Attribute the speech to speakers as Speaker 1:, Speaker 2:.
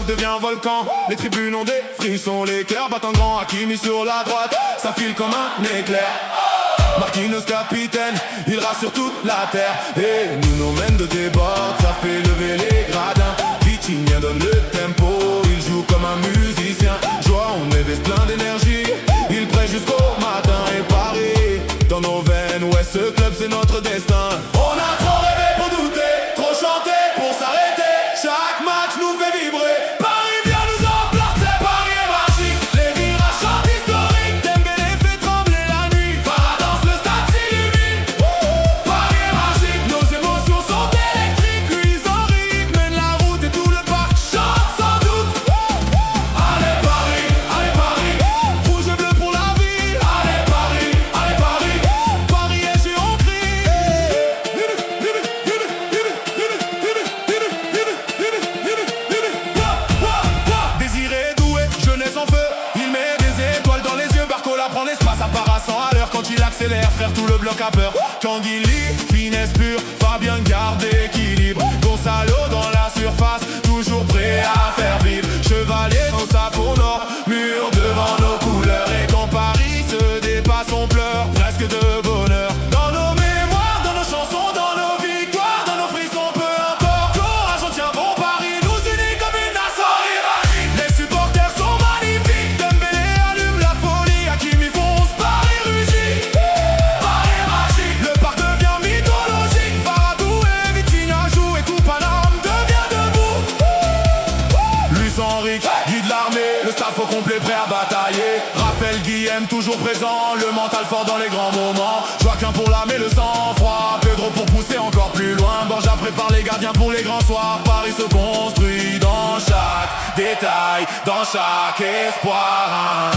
Speaker 1: parc devient volcan. Les tribunes ont des frissons, les cœurs battent en grand. Hakimi sur la droite, ça file comme un éclair. Marquinhos capitaine, il rassure toute la terre. Et nous mène de débord, ça fait lever les gradins. Vitinha donne le tempo, il joue comme un musicien. Joie, on est plein d'énergie, il prêt jusqu'au matin. Et Paris, dans nos veines, ouais ce club c'est notre destin. On a trop rêvé pour douter, trop chanté pour s'arrêter. Chaque match nous fait vibrer. Paris vient nous emporter, Paris est magique. Les virages sont historiques, Dembélé fait trembler la nuit. Farah danse, le stade s'illumine. Paris est magique, nos émotions sont électriques. Luis Enrique mène la route et tout le parc chante sans doute. Allez Paris, rouge et bleu pour la ville. Allez Paris, Paris est géant cri. Désiré, doué, jeunesse en feu, il met des étoiles dans les yeux. Barcola prend l'espace à part à 100 à l'heure quand il accélère. Frère, tout le bloc a peur. Tanguy, finesse pure, Fabien garde équilibre. Gonzalo dans la surface, toujours prêt à faire vivre. Chevalier dans sa peau nord, mur devant nos couleurs. Et quand Paris se dépasse, on pleure presque de bonheur. Dans nos mémoires, dans nos chansons, dans nos victoires, dans nos frissons, peu importe. Courage, on tient bon, Paris nous unit comme une nation rivale. Les supporters sont magnifiques, Dembélé allume la folie. Hakimi fonce, Paris rugit. Paris est magique, le parc devient mythologique. Farah doué, Vitinha joue et tout Paname devient debout. Luis Enrique guide l'armée, le staff au complet prêt à batailler. Raphaël Guillem toujours présent, le mental fort dans les grands moments. Joaquin pour l'âme et le sang-froid, Pedro pour pousser encore plus loin. Borja prépare les gardiens pour les grands soirs. Paris se construit dans chaque détail, dans chaque espoir.